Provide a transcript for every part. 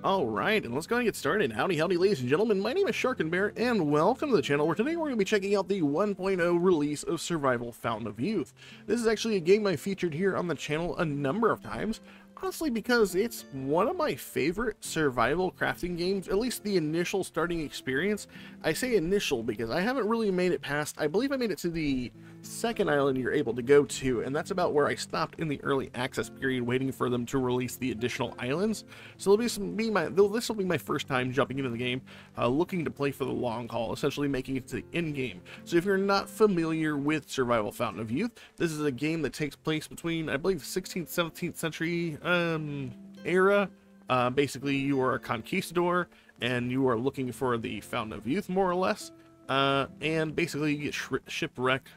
Alright, and let's go ahead and get started. Howdy, howdy, ladies and gentlemen. My name is Sharkinbear, and welcome to the channel, where today we're going to be checking out the 1.0 release of Survival Fountain of Youth. This is actually a game I featured here on the channel a number of times, honestly because it's one of my favorite survival crafting games, at least the initial starting experience. I say initial because I haven't really made it past, I believe I made it to the second island you're able to go to, and that's about where I stopped in the early access period waiting for them to release the additional islands. So this will be my first time jumping into the game, looking to play for the long haul, essentially making it to the end game. So if you're not familiar with Survival Fountain of Youth, this is a game that takes place between, I believe, the 16th, 17th century era. Basically, you are a conquistador, and you are looking for the Fountain of Youth, more or less. And basically you get shipwrecked,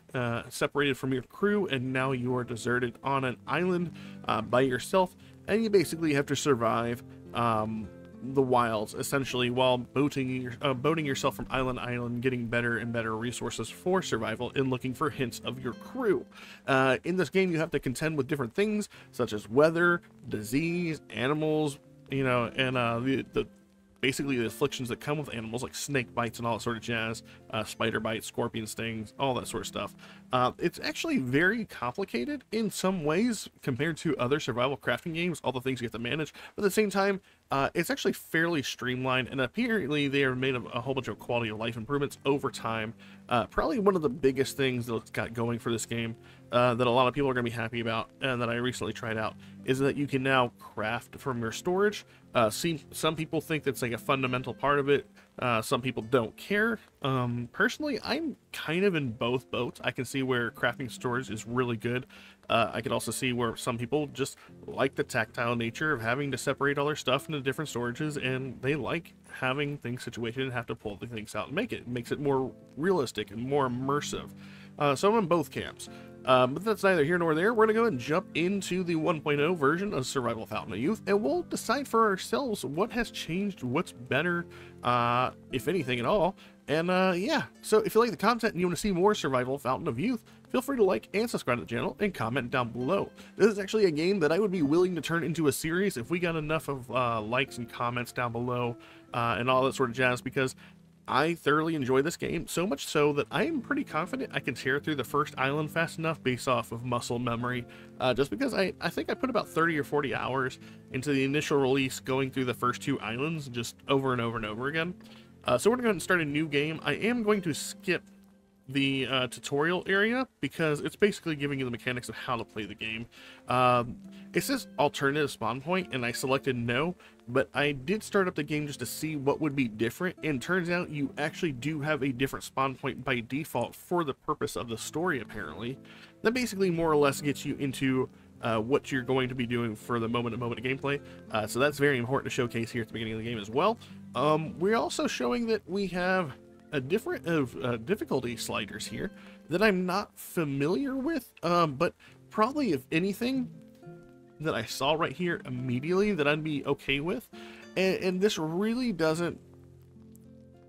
separated from your crew, and now you are deserted on an island by yourself, and you basically have to survive the wilds, essentially, while boating yourself from island to island, getting better and better resources for survival and looking for hints of your crew. In this game, you have to contend with different things such as weather, disease, animals, you know, and basically the afflictions that come with animals, like snake bites and all that sort of jazz, spider bites, scorpion stings, all that sort of stuff. It's actually very complicated in some ways compared to other survival crafting games, all the things you have to manage, but at the same time, it's actually fairly streamlined, and apparently they are made of a whole bunch of quality of life improvements over time. Probably one of the biggest things that it's got going for this game, that a lot of people are going to be happy about, and that I recently tried out, is that you can now craft from your storage. Some people think that's like a fundamental part of it. Some people don't care. Personally, I'm kind of in both boats. I can see where crafting storage is really good. I could also see where some people just like the tactile nature of having to separate all their stuff into different storages, and they like having things situated and have to pull the things out and make it. It makes it more realistic and more immersive. So I'm in both camps. But that's neither here nor there. We're going to go ahead and jump into the 1.0 version of Survival Fountain of Youth, and we'll decide for ourselves what has changed, what's better, if anything at all. And yeah, so if you like the content and you want to see more Survival Fountain of Youth, feel free to like and subscribe to the channel and comment down below. This is actually a game that I would be willing to turn into a series if we got enough of likes and comments down below, and all that sort of jazz, because I thoroughly enjoy this game, so much so that I am pretty confident I can tear through the first island fast enough based off of muscle memory, just because I think I put about 30 or 40 hours into the initial release going through the first two islands just over and over and over again. So we're going to go ahead and start a new game. I am going to skip the tutorial area because it's basically giving you the mechanics of how to play the game. It says alternative spawn point, and I selected no, but I did start up the game just to see what would be different, and turns out you actually do have a different spawn point by default for the purpose of the story, apparently. That basically more or less gets you into what you're going to be doing for the moment-to-moment gameplay, so that's very important to showcase here at the beginning of the game as well. We're also showing that we have a different difficulty sliders here that I'm not familiar with, but probably, if anything, that I saw right here immediately that I'd be okay with, and this really doesn't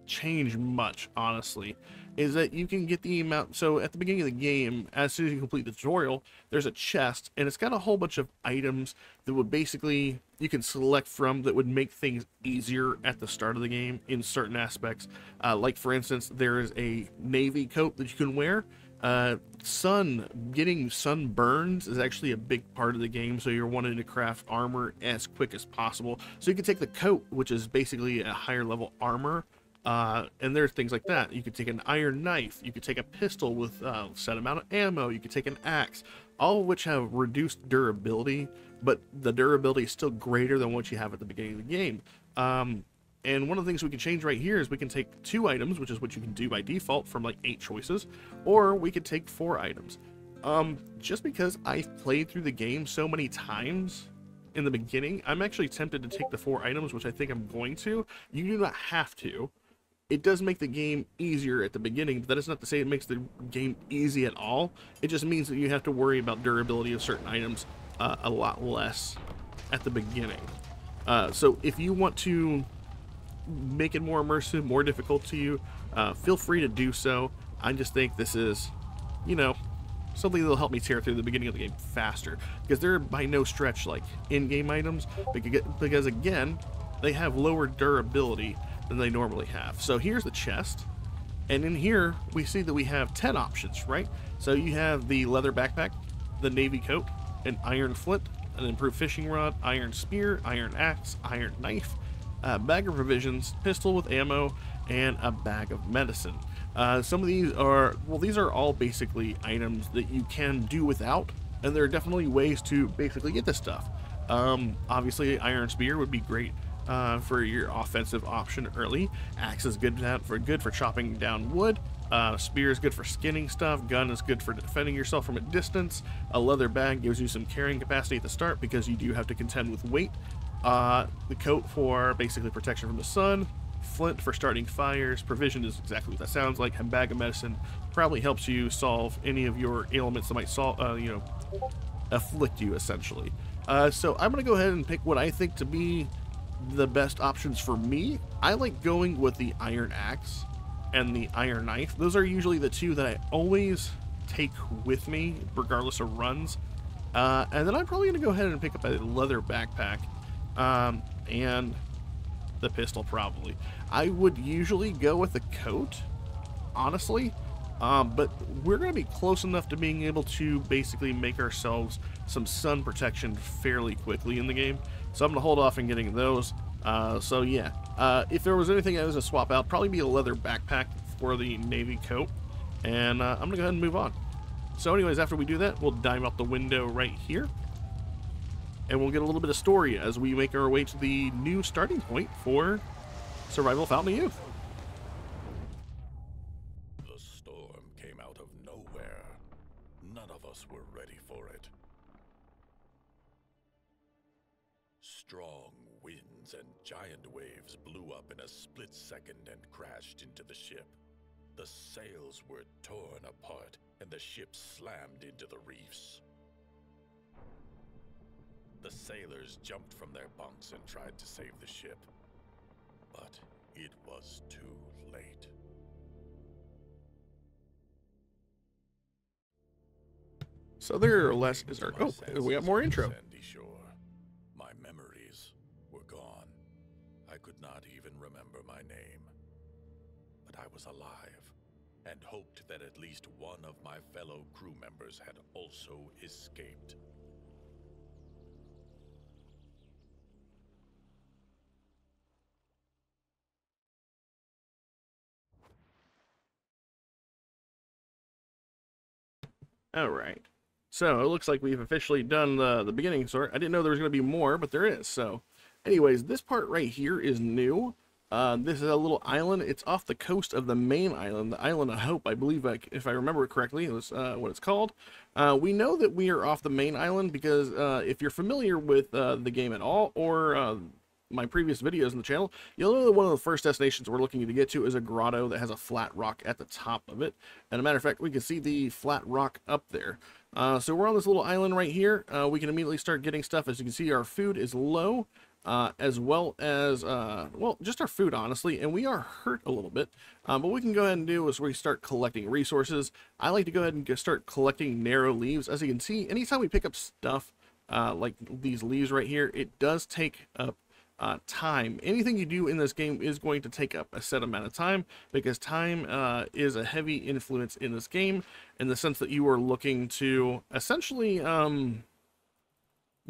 change much, honestly, is that you can get the amount. So at the beginning of the game, as soon as you complete the tutorial, there's a chest, and it's got a whole bunch of items that would basically, you can select from, that would make things easier at the start of the game in certain aspects. Like, for instance, there is a navy coat that you can wear. Getting sunburns is actually a big part of the game, so you're wanting to craft armor as quick as possible. So you can take the coat, which is basically a higher level armor, and there's things like that. You could take an iron knife, you could take a pistol with a set amount of ammo, you could take an axe, all of which have reduced durability, but the durability is still greater than what you have at the beginning of the game. And one of the things we can change right here is we can take 2 items, which is what you can do by default from like 8 choices, or we could take 4 items. Just because I've played through the game so many times in the beginning, I'm actually tempted to take the 4 items, which I think I'm going to. You do not have to. It does make the game easier at the beginning, but that is not to say it makes the game easy at all. It just means that you have to worry about durability of certain items a lot less at the beginning. So if you want to make it more immersive, more difficult to you, feel free to do so. I just think this is, you know, something that'll help me tear through the beginning of the game faster, because they're by no stretch like in-game items, because again, they have lower durability than they normally have. So here's the chest. And in here, we see that we have 10 options, right? So you have the leather backpack, the navy coat, an iron flint, an improved fishing rod, iron spear, iron axe, iron knife, a bag of provisions, pistol with ammo, and a bag of medicine. Some of these are, well, these are all basically items that you can do without, and there are definitely ways to basically get this stuff. Obviously, iron spear would be great for your offensive option early. Axe is good for chopping down wood. Spear is good for skinning stuff. Gun is good for defending yourself from a distance. A leather bag gives you some carrying capacity at the start because you do have to contend with weight. The coat for basically protection from the sun. Flint for starting fires. Provision is exactly what that sounds like. A bag of medicine probably helps you solve any of your ailments that might afflict you, essentially. So I'm going to go ahead and pick what I think to be the best options for me. I like going with the iron axe and the iron knife. Those are usually the two that I always take with me regardless of runs. And then I'm probably going to go ahead and pick up a leather backpack and the pistol probably. I would usually go with the coat, honestly, but we're going to be close enough to being able to basically make ourselves some sun protection fairly quickly in the game. So I'm going to hold off on getting those. So yeah, if there was anything I was to swap out, probably be a leather backpack for the navy coat. And I'm going to go ahead and move on. So anyways, after we do that, we'll dive out the window right here. And we'll get a little bit of story as we make our way to the new starting point for Survival Fountain of Youth. The storm came out of nowhere. None of us were ready for it. Strong winds and giant waves blew up in a split second and crashed into the ship. The sails were torn apart and the ship slammed into the reefs. The sailors jumped from their bunks and tried to save the ship, but it was too late. So there less is our, oh, we got more intro. Sandy shore. My memories were gone. I could not even remember my name. But I was alive and hoped that at least one of my fellow crew members had also escaped. All right. So it looks like we've officially done the beginning sort. I didn't know there was going to be more, but there is. So anyways, this part right here is new. This is a little island. It's off the coast of the main island, the Island of Hope, I believe, if I remember it correctly, is what it's called. We know that we are off the main island because if you're familiar with the game at all, or my previous videos on the channel, you'll know that one of the first destinations we're looking to get to is a grotto that has a flat rock at the top of it. And a matter of fact, we can see the flat rock up there. So we're on this little island right here. We can immediately start getting stuff. As you can see, our food is low, as well as, well, just our food, honestly, and we are hurt a little bit. But what we can go ahead and do is we start collecting resources. I like to go ahead and start collecting narrow leaves. As you can see, anytime we pick up stuff like these leaves right here, it does take up time. Anything you do in this game is going to take up a set amount of time, because time is a heavy influence in this game, in the sense that you are looking to essentially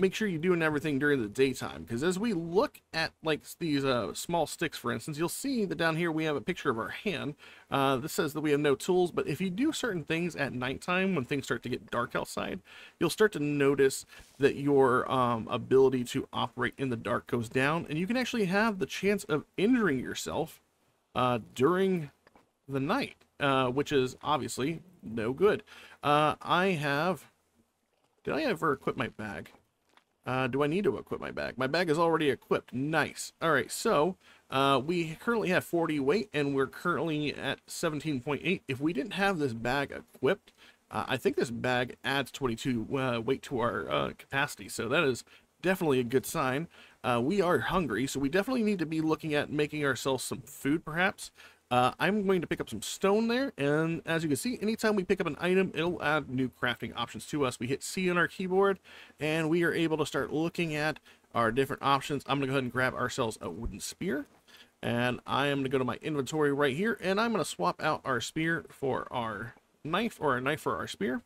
make sure you're doing everything during the daytime. Because as we look at like these small sticks, for instance, you'll see that down here we have a picture of our hand. This says that we have no tools, but if you do certain things at nighttime when things start to get dark outside, you'll start to notice that your ability to operate in the dark goes down, and you can actually have the chance of injuring yourself during the night, which is obviously no good. Did I ever equip my bag? Do I need to equip my bag? My bag is already equipped. Nice. All right, so we currently have 40 weight, and we're currently at 17.8. If we didn't have this bag equipped, I think this bag adds 22 weight to our capacity, so that is definitely a good sign. We are hungry, so we definitely need to be looking at making ourselves some food, perhaps. I'm going to pick up some stone there, and as you can see, anytime we pick up an item, it'll add new crafting options to us. We hit C on our keyboard, and we are able to start looking at our different options, I'm going to go ahead and grab ourselves a wooden spear. And I am going to go to my inventory right here, and I'm going to swap out our spear for our knife, or a knife for our spear.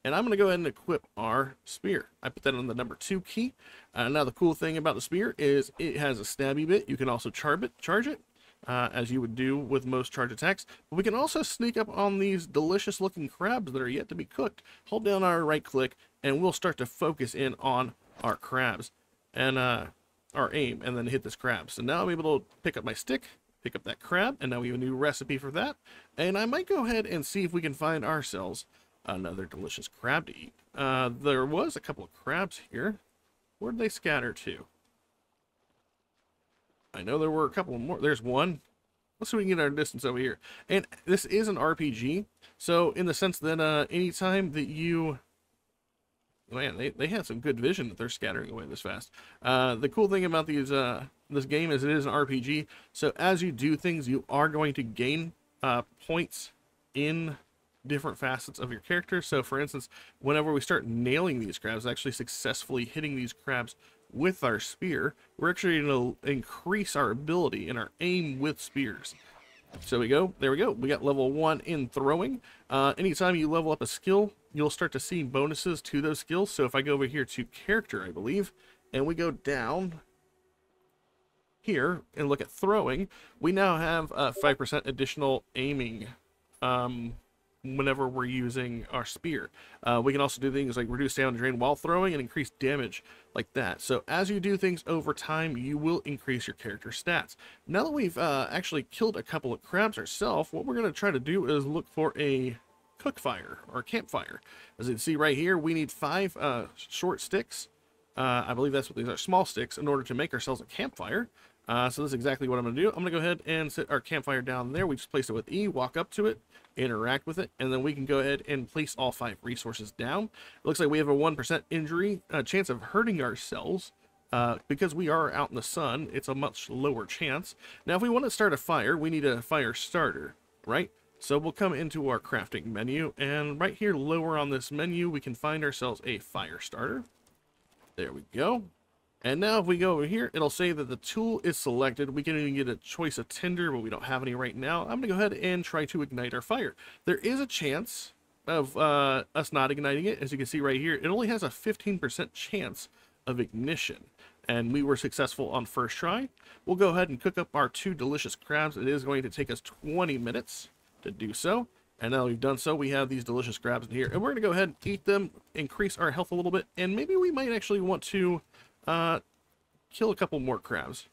And I'm going to go ahead and equip our spear. I put that on the number 2 key. Now the cool thing about the spear is it has a stabby bit. You can also charge it, as you would do with most charge attacks. But we can also sneak up on these delicious looking crabs that are yet to be cooked. Hold down our right click, and we'll start to focus in on our crabs and our aim, and then hit this crab. So now I'm able to pick up my stick, pick up that crab, and now we have a new recipe for that. And I might go ahead and see if we can find ourselves another delicious crab to eat. There was a couple of crabs here. Where'd they scatter to? I know there were a couple more. There's one. Let's see if we can get our distance over here. And this is an RPG, so in the sense that anytime that you... Man, they have some good vision that they're scattering away this fast. The cool thing about these this game is it is an RPG, so as you do things, you are going to gain points in different facets of your character. So for instance, whenever we start nailing these crabs, actually successfully hitting these crabs with our spear, we're actually going to increase our ability and our aim with spears. So there we go. We got level 1 in throwing. Anytime you level up a skill, you'll start to see bonuses to those skills. So if I go over here to character, I believe, and we go down here and look at throwing, we now have 5% additional aiming whenever we're using our spear. We can also do things like reduce down drain while throwing and increase damage like that. So as you do things over time, you will increase your character stats. Now that we've actually killed a couple of crabs ourselves, what we're going to try to do is look for a cook fire or campfire. As you can see right here, we need 5 short sticks. I believe that's what these are, small sticks, in order to make ourselves a campfire. So this is exactly what I'm going to do. I'm going to go ahead and set our campfire down there. We just place it with E, walk up to it, interact with it, and then we can go ahead and place all 5 resources down. It looks like we have a 1% injury chance of hurting ourselves. Because we are out in the sun, it's a much lower chance. Now, if we want to start a fire, we need a fire starter, right? So we'll come into our crafting menu, and right here lower on this menu, we can find ourselves a fire starter. There we go. And now if we go over here, it'll say that the tool is selected. We can even get a choice of tinder, but we don't have any right now. I'm going to go ahead and try to ignite our fire. There is a chance of us not igniting it. As you can see right here, it only has a 15% chance of ignition. And we were successful on first try. We'll go ahead and cook up our 2 delicious crabs. It is going to take us 20 minutes to do so. And now we've done so, we have these delicious crabs in here. And we're going to go ahead and eat them, increase our health a little bit, and maybe we might actually want to kill a couple more crabs,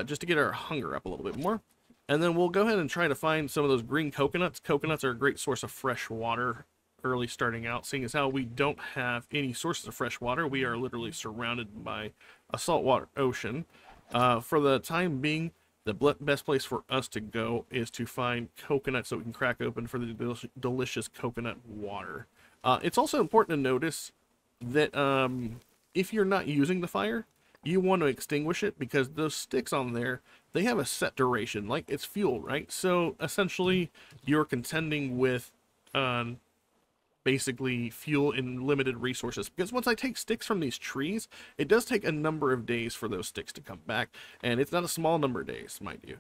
just to get our hunger up a little bit more. And then we'll go ahead and try to find some of those green coconuts. Coconuts are a great source of fresh water early starting out, seeing as how we don't have any sources of fresh water. We are literally surrounded by a saltwater ocean. For the time being, the best place for us to go is to find coconuts so we can crack open for the delicious coconut water. It's also important to notice that if you're not using the fire, you want to extinguish it, because those sticks on there, they have a set duration, like it's fuel, right? So essentially you're contending with basically fuel and limited resources, because once I take sticks from these trees, it does take a number of days for those sticks to come back, and it's not a small number of days, mind you.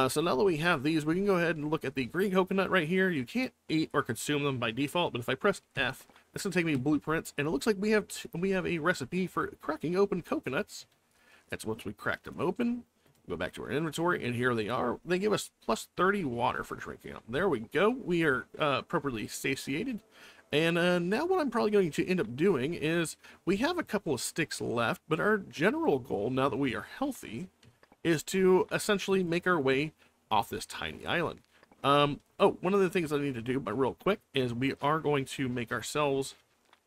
So now that we have these, we can go ahead and look at the green coconut right here. You can't eat or consume them by default, but if I press F, it's going to take me blueprints, and it looks like we have a recipe for cracking open coconuts. That's once we cracked them open, go back to our inventory, and here they are. They give us plus 30 water for drinking them. There we go. We are appropriately satiated. And now what I'm probably going to end up doing is, we have a couple of sticks left, but our general goal, now that we are healthy, is to essentially make our way off this tiny island. Oh, one of the things I need to do, but real quick, is we are going to make ourselves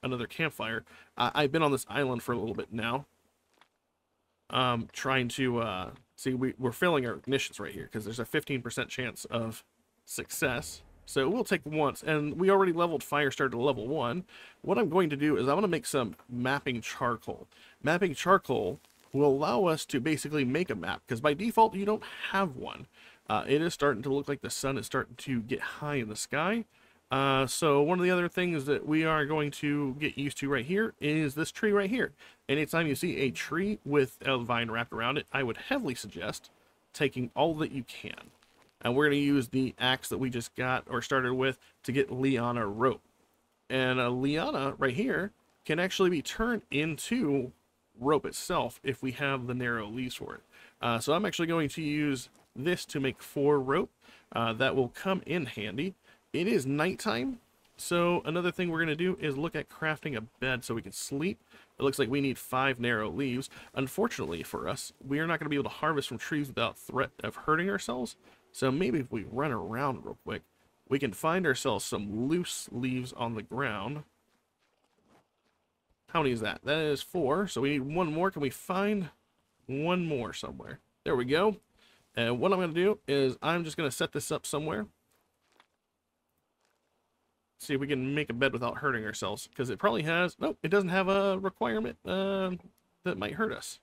another campfire. I've been on this island for a little bit now, trying to see, we're failing our ignitions right here because there's a 15% chance of success. So we'll take once, and we already leveled Firestarter to level 1. What I'm going to do is I'm going to make some mapping charcoal. Mapping charcoal will allow us to basically make a map, because by default you don't have one. It is starting to look like the sun is starting to get high in the sky. So one of the other things that we are going to get used to right here is this tree right here. Anytime you see a tree with a vine wrapped around it, I would heavily suggest taking all that you can. And we're going to use the axe that we just got or started with to get Liana rope. And Liana right here can actually be turned into rope itself if we have the narrow leaves for it. So I'm actually going to use this to make 4 rope. That will come in handy. It is nighttime, so another thing we're going to do is look at crafting a bed so we can sleep. It looks like we need 5 narrow leaves. Unfortunately for us, we are not going to be able to harvest from trees without threat of hurting ourselves. So maybe if we run around real quick, we can find ourselves some loose leaves on the ground. How many is that? That is 4, so we need 1 more. Can we find 1 more somewhere? There we go. And what I'm going to do is I'm just going to set this up somewhere. See if we can make a bed without hurting ourselves, because it probably has, nope, it doesn't have a requirement that might hurt us.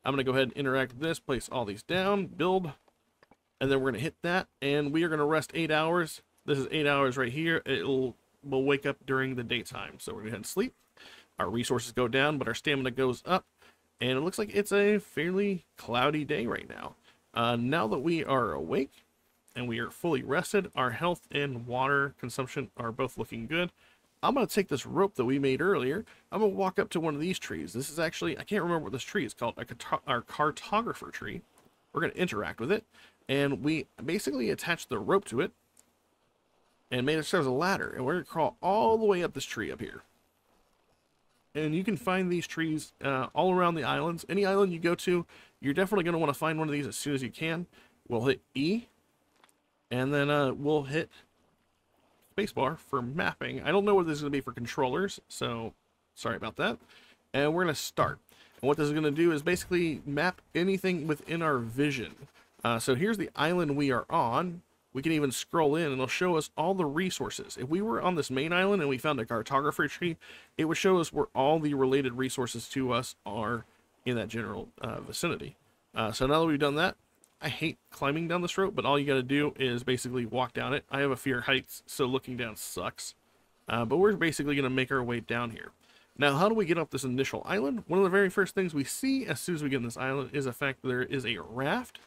I'm going to go ahead and interact with this, place all these down, build, and then we're going to hit that, and we are going to rest 8 hours. This is 8 hours right here. We'll wake up during the daytime, so we're going to go ahead and sleep. Our resources go down, but our stamina goes up, and it looks like it's a fairly cloudy day right now. Now that we are awake, and we are fully rested, our health and water consumption are both looking good. I'm going to take this rope that we made earlier. I'm going to walk up to one of these trees. This is actually, I can't remember what this tree is called, our cartographer tree. We're going to interact with it, and we basically attach the rope to it and made it serve as a ladder, and we're going to crawl all the way up this tree up here. And you can find these trees all around the islands. Any island you go to, you're definitely going to want to find one of these as soon as you can. We'll hit E. And then we'll hit spacebar for mapping. I don't know what this is going to be for controllers, so sorry about that. And we're going to start. And what this is going to do is basically map anything within our vision. So here's the island we are on. We can even scroll in and it'll show us all the resources. If we were on this main island and we found a cartographer tree, it would show us where all the related resources to us are in that general vicinity. So now that we've done that, I hate climbing down this rope, but all you got to do is basically walk down it. I have a fear of heights, so looking down sucks. But we're basically going to make our way down here. Now, how do we get up this initial island? One of the very first things we see as soon as we get on this island is the fact that there is a raft.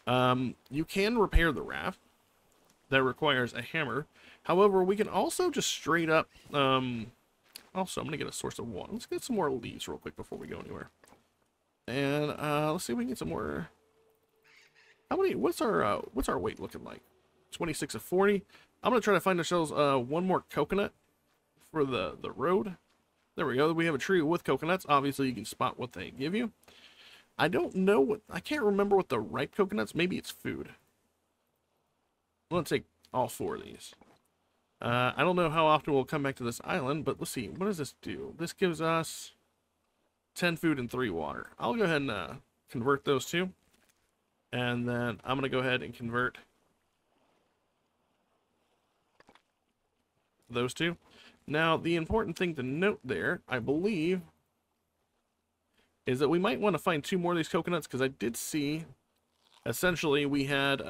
You can repair the raft. That requires a hammer. However, we can also just straight up... also, I'm going to get a source of water. Let's get some more leaves real quick before we go anywhere. And let's see if we can get some more... How many? What's our weight looking like? 26 of 40. I'm gonna try to find ourselves 1 more coconut for the road. There we go. We have a tree with coconuts. Obviously, you can spot what they give you. I don't know what. I can't remember what the ripe coconuts. Maybe it's food. I'm gonna take all 4 of these. I don't know how often we'll come back to this island, but let's see. What does this do? This gives us 10 food and 3 water. I'll go ahead and convert those 2. And then I'm going to go ahead and convert those 2. Now, the important thing to note there, I believe, is that we might want to find 2 more of these coconuts, because I did see, essentially, we had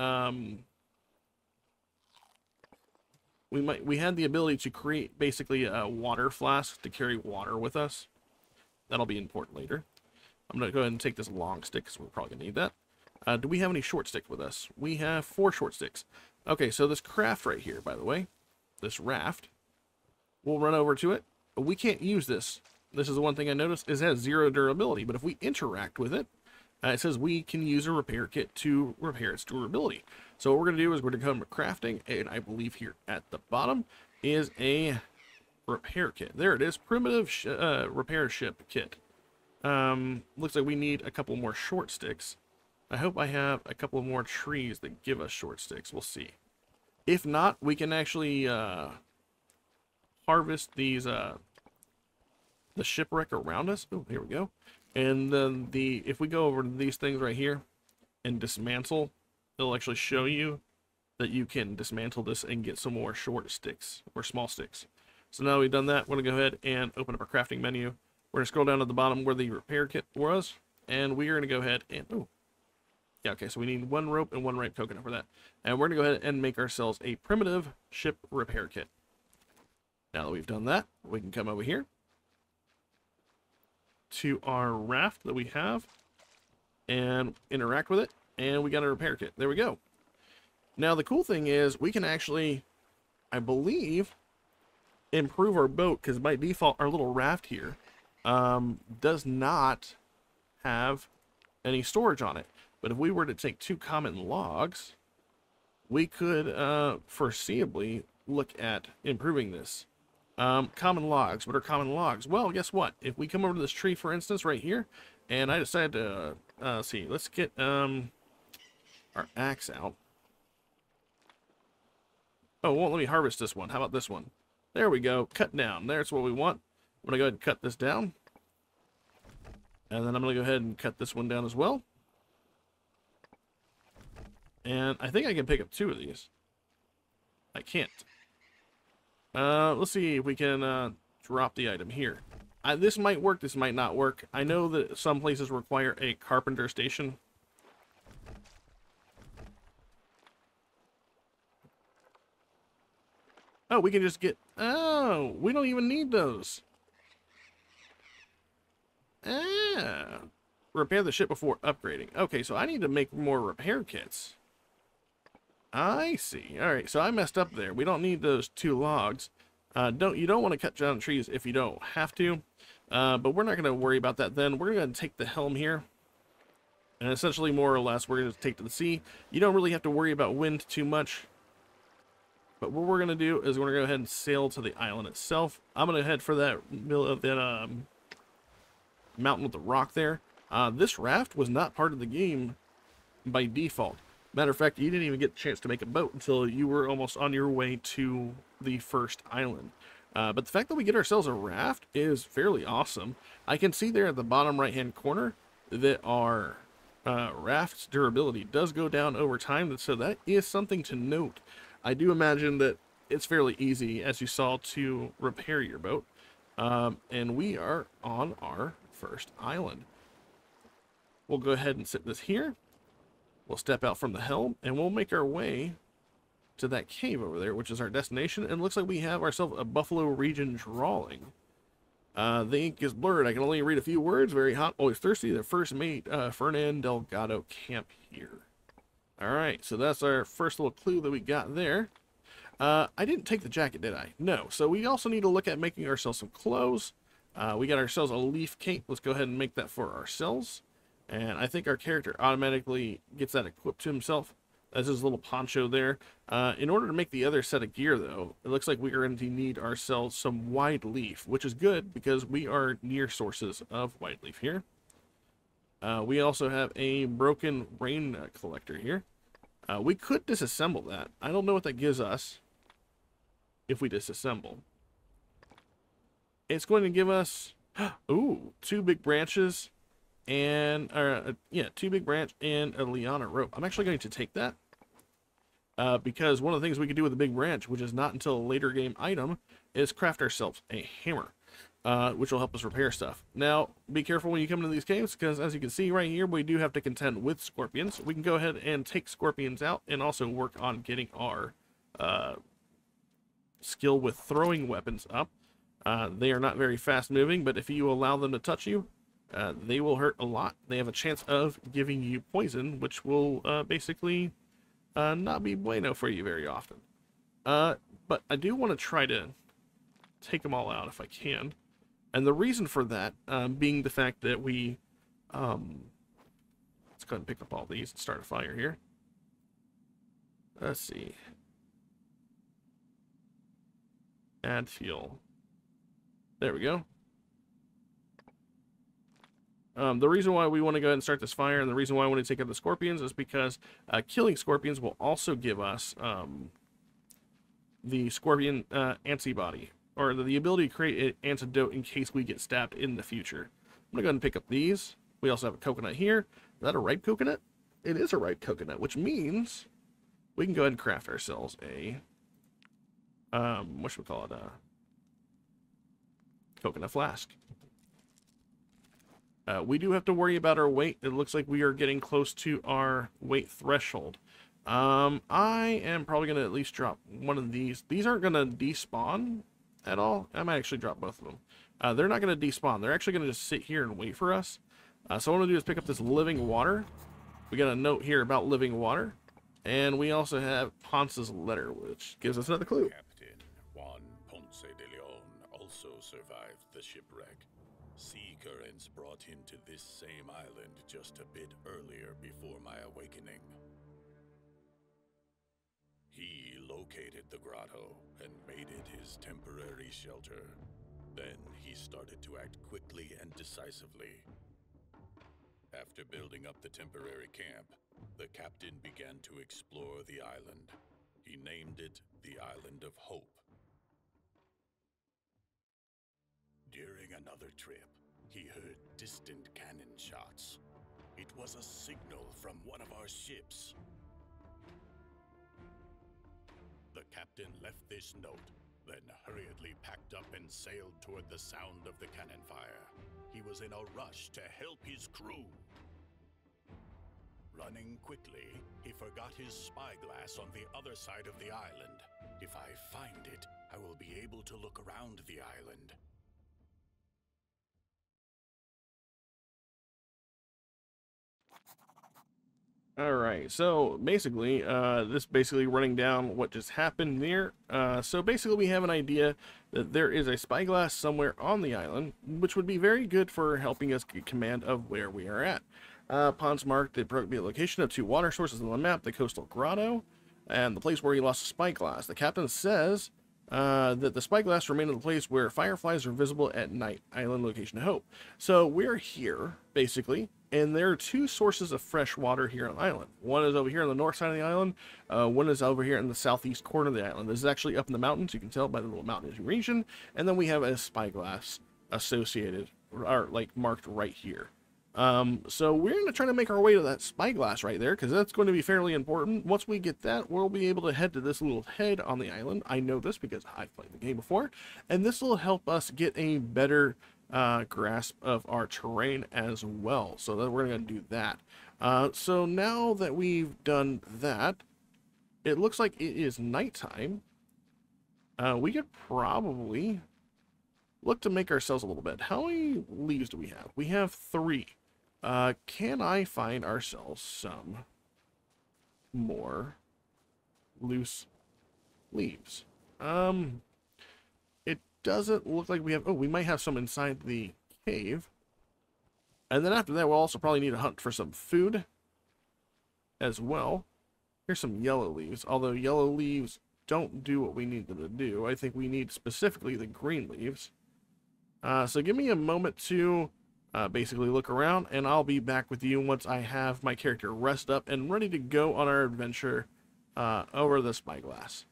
we had the ability to create basically a water flask to carry water with us. That'll be important later. I'm going to go ahead and take this long stick, because we're probably going to need that. Do we have any short sticks with us? We have 4 short sticks. Okay, so this craft right here, by the way, this raft, we'll run over to it. But we can't use this. This is the one thing I noticed, is it has 0 durability. But if we interact with it, it says we can use a repair kit to repair its durability. So what we're going to do is we're going to come to crafting, and I believe here at the bottom is a repair kit. There it is, primitive repair ship kit. Looks like we need a couple more short sticks. I hope I have a couple more trees that give us short sticks. We'll see. If not, we can actually harvest these the shipwreck around us. Oh, here we go. And then if we go over to these things right here and dismantle, it'll actually show you that you can dismantle this and get some more short sticks or small sticks. So now we've done that, we're gonna go ahead and open up our crafting menu. We're gonna scroll down to the bottom where the repair kit was, and we are gonna go ahead and Yeah, okay, so we need 1 rope and 1 ripe coconut for that. And we're going to go ahead and make ourselves a primitive ship repair kit. Now that we've done that, we can come over here to our raft that we have and interact with it, and we got a repair kit. There we go. Now the cool thing is we can actually, I believe, improve our boat, because by default our little raft here does not have any storage on it. But if we were to take 2 common logs, we could foreseeably look at improving this. Common logs. What are common logs? Well, guess what? If we come over to this tree, for instance, right here, and I decide to, see, let's get our axe out. Oh, well, let me harvest this one. How about this one? There we go. Cut down. There's what we want. I'm going to go ahead and cut this down. And then I'm going to go ahead and cut this one down as well. And I think I can pick up 2 of these. I can't. Let's see if we can drop the item here. This might work, this might not work. I know that some places require a carpenter station. Oh, we can just get... Oh, we don't even need those. Ah. Repair the ship before upgrading. Okay, so I need to make more repair kits. I see. Alright, so I messed up there. We don't need those 2 logs. You don't want to cut down trees if you don't have to. But we're not going to worry about that then. We're going to take the helm here. And essentially, more or less, we're going to take to the sea. You don't really have to worry about wind too much. But what we're going to do is we're going to go ahead and sail to the island itself. I'm going to head for that mountain with the rock there. This raft was not part of the game by default. Matter of fact, you didn't even get a chance to make a boat until you were almost on your way to the first island. But the fact that we get ourselves a raft is fairly awesome. I can see there at the bottom right-hand corner that our raft's durability does go down over time, so that is something to note. I do imagine that it's fairly easy, as you saw, to repair your boat. And we are on our first island. We'll go ahead and sit this here. We'll step out from the helm, and we'll make our way to that cave over there, which is our destination. And it looks like we have ourselves a Buffalo region drawing. The ink is blurred. I can only read a few words. Very hot, always thirsty. The first mate, Fernan Delgado, camp here. All right, so that's our first little clue that we got there. I didn't take the jacket, did I? No. So we also need to look at making ourselves some clothes. We got ourselves a leaf cape. Let's go ahead and make that for ourselves. And I think our character automatically gets that equipped to himself. That's his little poncho there. In order to make the other set of gear, though, it looks like we are going to need ourselves some wide leaf, which is good because we are near sources of wide leaf here. We also have a broken rain collector here. We could disassemble that. I don't know what that gives us if we disassemble. It's going to give us, ooh, 2 big branches. And, 2 big branch and a liana rope. I'm actually going to take that. Because one of the things we could do with a big branch, which is not until a later game item, is craft ourselves a hammer. Which will help us repair stuff. Now, be careful when you come into these caves, because as you can see right here, we do have to contend with scorpions. We can go ahead and take scorpions out, and also work on getting our skill with throwing weapons up. They are not very fast moving, but if you allow them to touch you, they will hurt a lot. They have a chance of giving you poison, which will basically not be bueno for you very often. But I do want to try to take them all out if I can. And the reason for that being the fact that we... let's go ahead and pick up all these and start a fire here. Let's see. Add fuel. There we go. The reason why we want to go ahead and start this fire, and the reason why I want to take out the scorpions, is because killing scorpions will also give us the scorpion antibody, or the ability to create an antidote in case we get stabbed in the future. I'm going to go ahead and pick up these. We also have a coconut here. Is that a ripe coconut? It is a ripe coconut, which means we can go ahead and craft ourselves a, what should we call it, a coconut flask. We do have to worry about our weight. It looks like we are getting close to our weight threshold. I am probably going to at least drop one of these. These aren't going to despawn at all. I might actually drop both of them. They're not going to despawn. They're actually going to just sit here and wait for us. So what I'm going to do is pick up this living water. We got a note here about living water. And we also have Ponce's letter, which gives us another clue. Captain Juan Ponce de Leon also survived the shipwreck. Sea currents brought him to this same island just a bit earlier before my awakening. He located the grotto and made it his temporary shelter. Then he started to act quickly and decisively. After building up the temporary camp, the captain began to explore the island. He named it the Island of Hope. During another trip, he heard distant cannon shots. It was a signal from one of our ships. The captain left this note, then hurriedly packed up and sailed toward the sound of the cannon fire. He was in a rush to help his crew. Running quickly, he forgot his spyglass on the other side of the island. If I find it, I will be able to look around the island. Alright, so basically, this basically running down what just happened there. So basically we have an idea that there is a spyglass somewhere on the island, which would be very good for helping us get command of where we are at. Ponce marked the appropriate location of 2 water sources on the map, the coastal grotto, and the place where he lost the spyglass. The captain says that the spyglass remained in the place where fireflies are visible at night, island location Hope. So we're here, basically, and there are 2 sources of fresh water here on the island. One is over here on the north side of the island, one is over here in the southeast corner of the island. This is actually up in the mountains, you can tell by the little mountainous region, and then we have a spyglass associated, or like marked right here. So we're going to try to make our way to that spyglass right there, because that's going to be fairly important. Once we get that, we'll be able to head to this little head on the island. I know this because I've played the game before, and this will help us get a better grasp of our terrain as well. So that we're going to do that. So now that we've done that, it looks like it is nighttime. We could probably look to make ourselves a little bed. How many leaves do we have? We have 3. Can I find ourselves some more loose leaves? It doesn't look like we have... Oh, we might have some inside the cave. And then after that, we'll also probably need to hunt for some food as well. Here's some yellow leaves. Although yellow leaves don't do what we need them to do. I think we need specifically the green leaves. So give me a moment to basically look around, and I'll be back with you once I have my character rest up and ready to go on our adventure over the spyglass.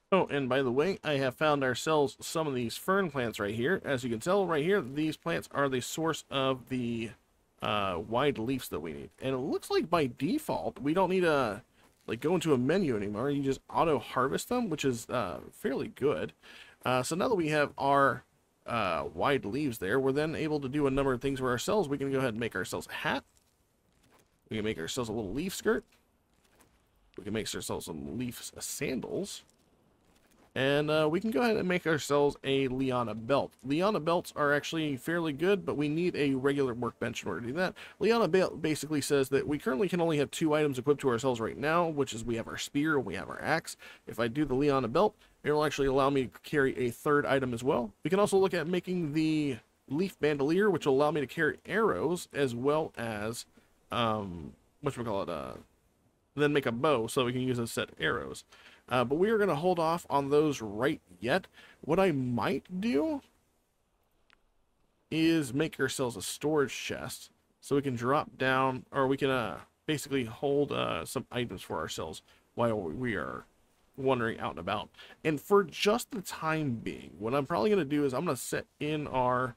Oh, and by the way, I have found ourselves some of these fern plants right here. As you can tell right here, these plants are the source of the wide leaves that we need. And it looks like by default, we don't need to like go into a menu anymore. You just auto harvest them, which is fairly good. So now that we have our wide leaves there, we're then able to do a number of things for ourselves. We can go ahead and make ourselves a hat. We can make ourselves a little leaf skirt. We can make ourselves some leaf sandals. And we can go ahead and make ourselves a Liana belt. Liana belts are actually fairly good, but we need a regular workbench in order to do that. Liana belt basically says that we currently can only have 2 items equipped to ourselves right now, which is we have our spear and we have our axe. If I do the Liana belt, it will actually allow me to carry a 3rd item as well. We can also look at making the leaf bandolier, which will allow me to carry arrows, as well as, then make a bow so we can use a set of arrows. But we are going to hold off on those right yet. What I might do is make ourselves a storage chest so we can drop down, or we can basically hold some items for ourselves while we are wandering out and about. And for just the time being, what I'm probably going to do is I'm going to set in our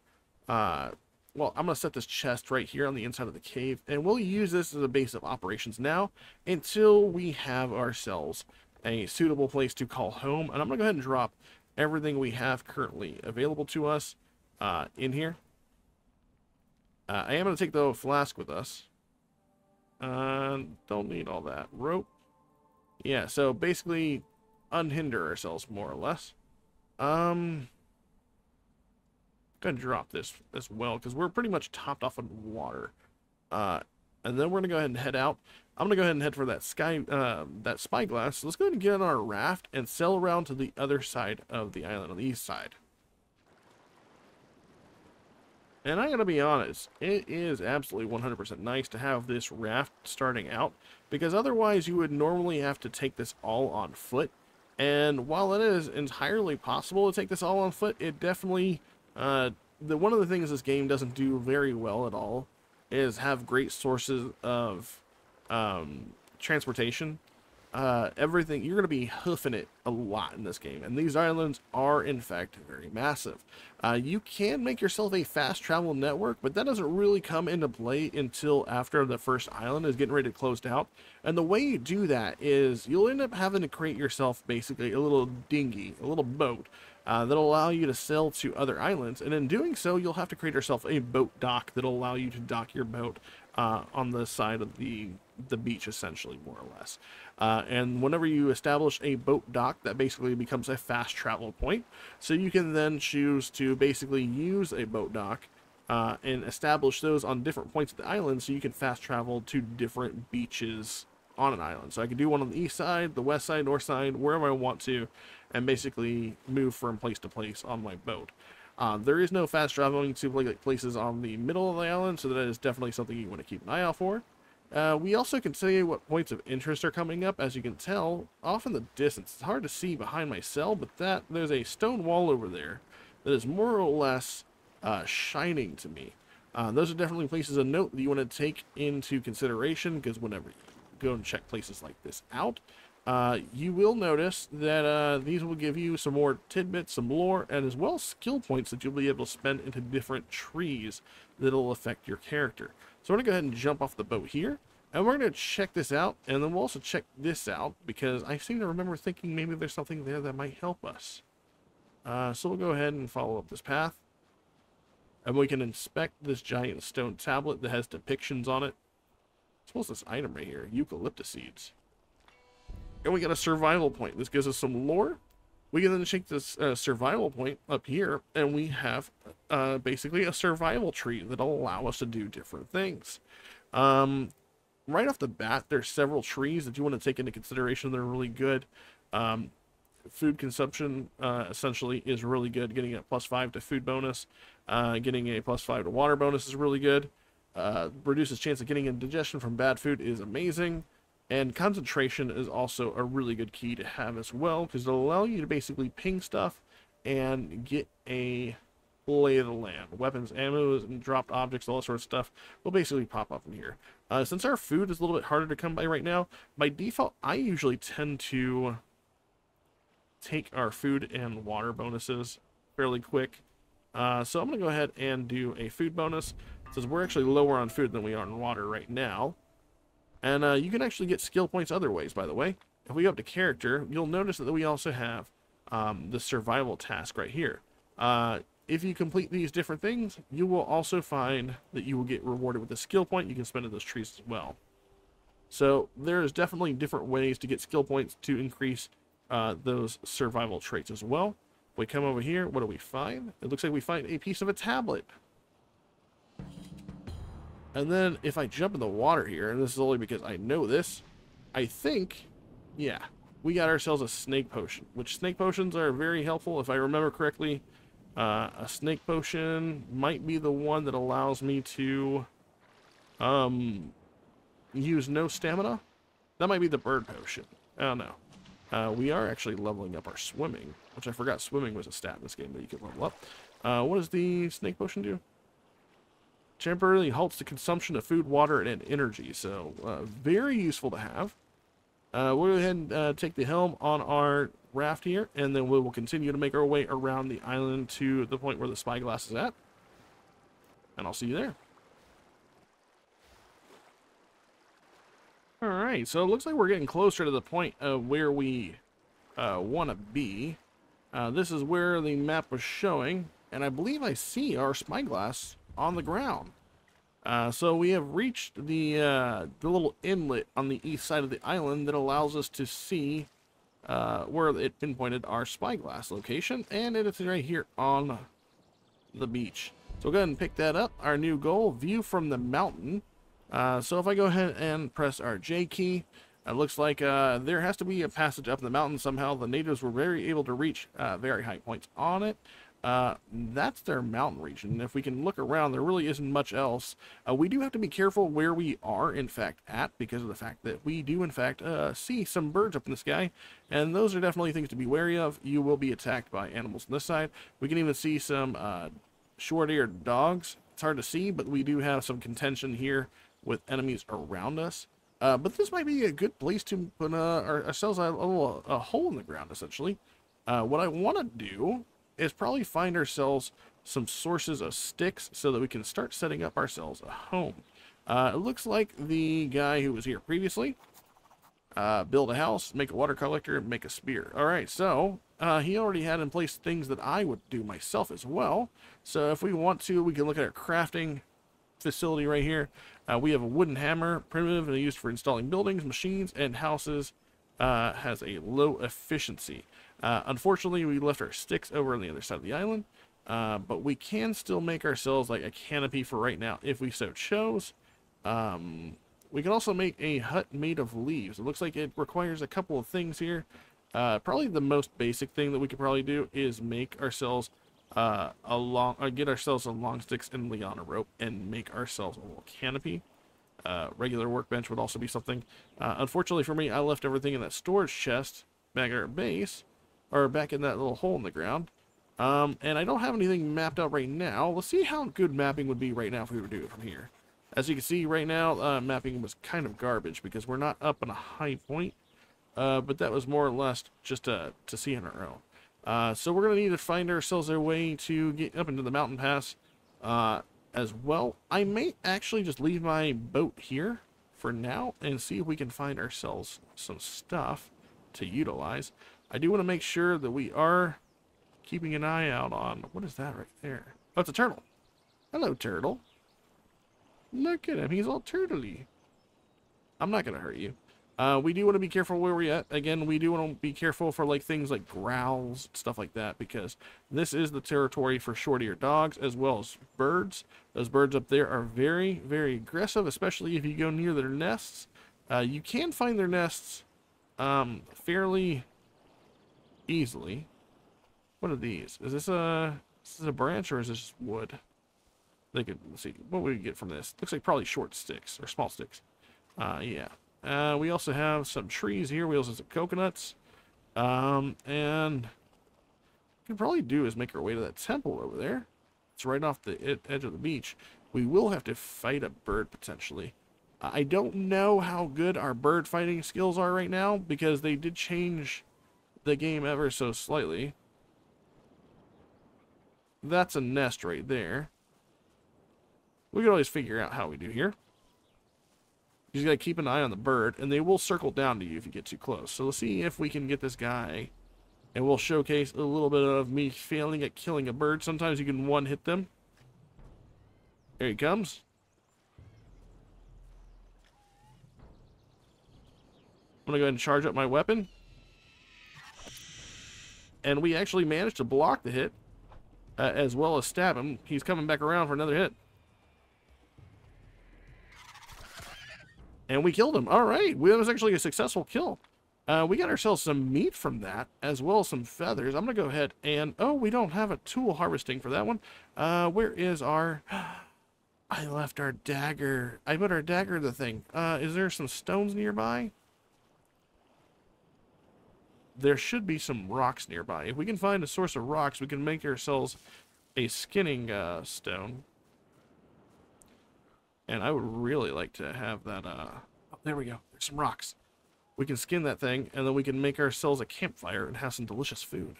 well, I'm going to set this chest right here on the inside of the cave, and we'll use this as a base of operations now until we have ourselves a suitable place to call home. And I'm going to go ahead and drop everything we have currently available to us in here. I am going to take the flask with us. Don't need all that. Rope. Yeah, so basically unhinder ourselves more or less. Gonna drop this as well because we're pretty much topped off on water. And then we're gonna go ahead and head out. I'm gonna go ahead and head for that that spyglass. So let's go ahead and get on our raft and sail around to the other side of the island, on the east side. And I gotta be honest, it is absolutely 100% nice to have this raft starting out, because otherwise you would normally have to take this all on foot. And while it is entirely possible to take this all on foot, it definitely, one of the things this game doesn't do very well at all is have great sources of transportation. Everything, you're going to be hoofing it a lot in this game, and these islands are in fact very massive. You can make yourself a fast travel network, but that doesn't really come into play until after the first island is getting ready to close out. And the way you do that is you'll end up having to create yourself basically a little dinghy, a little boat that'll allow you to sail to other islands, and in doing so you'll have to create yourself a boat dock that'll allow you to dock your boat on the side of the beach, essentially, more or less. And whenever you establish a boat dock, that basically becomes a fast travel point. So you can then choose to basically use a boat dock and establish those on different points of the island, so you can fast travel to different beaches on an island. So I can do one on the east side, the west side, north side, wherever I want to, and basically move from place to place on my boat. There is no fast traveling to places on the middle of the island, so that is definitely something you want to keep an eye out for. We also can see what points of interest are coming up. As you can tell, off in the distance, it's hard to see behind my cell, but there's a stone wall over there that is more or less shining to me. Those are definitely places of note that you want to take into consideration, because whenever you go and check places like this out, you will notice that these will give you some more tidbits, some lore, and as well as skill points that you'll be able to spend into different trees that'll affect your character. So we're going to go ahead and jump off the boat here, and we're going to check this out, and then we'll also check this out, because I seem to remember thinking maybe there's something there that might help us. So we'll go ahead and follow up this path, and we can inspect this giant stone tablet that has depictions on it. What's this item right here? Eucalyptus seeds. And we got a survival point. This gives us some lore. We can then take this survival point up here, and we have basically a survival tree that'll allow us to do different things. Right off the bat, there's several trees that you want to take into consideration. They're really good. Food consumption essentially is really good. Getting a +5 to food bonus, getting a +5 to water bonus is really good. Reduces chance of getting indigestion from bad food is amazing. And concentration is also a really good key to have as well, because it'll allow you to basically ping stuff and get a lay of the land. Weapons, ammo, and dropped objects, all that sort of stuff will basically pop up in here. Since our food is a little bit harder to come by right now, by default, I usually tend to take our food and water bonuses fairly quick. So I'm going to go ahead and do a food bonus, since we're actually lower on food than we are on water right now. And you can actually get skill points other ways, by the way. If we go up to character, you'll notice that we also have the survival task right here. If you complete these different things, you will also find that you will get rewarded with a skill point you can spend in those trees as well. So there's definitely different ways to get skill points to increase those survival traits as well. If we come over here, what do we find? It looks like we find a piece of a tablet. And then if I jump in the water here, and this is only because I know this, I think, yeah, we got ourselves a snake potion, which snake potions are very helpful. If I remember correctly, a snake potion might be the one that allows me to use no stamina. That might be the bird potion. I don't know. We are actually leveling up our swimming, which I forgot swimming was a stat in this game that you could level up. What does the snake potion do? Temporarily halts the consumption of food, water, and energy. So, very useful to have. We'll go ahead and take the helm on our raft here, and then we will continue to make our way around the island to the point where the spyglass is at. And I'll see you there. Alright, so it looks like we're getting closer to the point of where we want to be. This is where the map was showing. and I believe I see our spyglass on the ground. So we have reached the little inlet on the east side of the island that allows us to see where it pinpointed our spyglass location, and it is right here on the beach. So we'll go ahead and pick that up. Our new goal, view from the mountain. So if I go ahead and press our J key, it looks like there has to be a passage up the mountain somehow. The natives were very able to reach very high points on it. That's their mountain region. If we can look around, there really isn't much else. We do have to be careful where we are, in fact, at, because of the fact that we do, in fact, see some birds up in the sky, and those are definitely things to be wary of. You will be attacked by animals on this side. We can even see some short-eared dogs. It's hard to see, but we do have some contention here with enemies around us. But this might be a good place to put ourselves a hole in the ground, essentially. What I want to do is probably find ourselves some sources of sticks so that we can start setting up ourselves a home. It looks like the guy who was here previously build a house, make a water collector, and make a spear. All right, so he already had in place things that I would do myself as well. So if we want to, we can look at our crafting facility right here. We have a wooden hammer, primitive and used for installing buildings, machines, and houses. Has a low efficiency. Unfortunately, we left our sticks over on the other side of the island, but we can still make ourselves like a canopy for right now if we so chose. We can also make a hut made of leaves. It looks like it requires a couple of things here. Probably the most basic thing that we could probably do is make ourselves get ourselves some long sticks and liana rope and make ourselves a little canopy. Regular workbench would also be something. Unfortunately for me, I left everything in that storage chest back at our base, or back in that little hole in the ground. And I don't have anything mapped out right now. Let's see how good mapping would be right now if we were to do it from here. As you can see right now, mapping was kind of garbage because we're not up on a high point. But that was more or less just to see on our own. So we're going to need to find ourselves a way to get up into the mountain pass as well. I may actually just leave my boat here for now and see if we can find ourselves some stuff to utilize. I do want to make sure that we are keeping an eye out on, what is that right there? Oh, it's a turtle. Hello, turtle. Look at him. He's all turtley. I'm not going to hurt you. We do want to be careful where we're at. Again, we do want to be careful for like things like growls, stuff like that, because this is the territory for short-eared dogs as well as birds. Those birds up there are very, very aggressive, especially if you go near their nests. You can find their nests fairly easily. What are these? Is this a branch or is this just wood? They could, let's see what we get from this. Looks like probably short sticks or small sticks. Yeah. We also have some trees here. We also have some coconuts. And what we can probably do is make our way to that temple over there. It's right off the edge of the beach. We will have to fight a bird potentially. I don't know how good our bird fighting skills are right now because they did change the game ever so slightly. That's a nest right there. We can always figure out how we do here. You just gotta keep an eye on the bird, and they will circle down to you if you get too close. So let's see if we can get this guy, and we'll showcase a little bit of me failing at killing a bird. Sometimes you can one-hit them. There he comes. I'm gonna go ahead and charge up my weapon. And we actually managed to block the hit, as well as stab him. He's coming back around for another hit. And we killed him. All right. That was actually a successful kill. We got ourselves some meat from that, as well as some feathers. I'm going to go ahead and... Oh, we don't have a tool harvesting for that one. Where is our... I left our dagger. I put our dagger in the thing. Is there some stones nearby? There should be some rocks nearby. If we can find a source of rocks, we can make ourselves a skinning stone. And I would really like to have that, oh, there we go. There's some rocks. We can skin that thing, and then we can make ourselves a campfire and have some delicious food.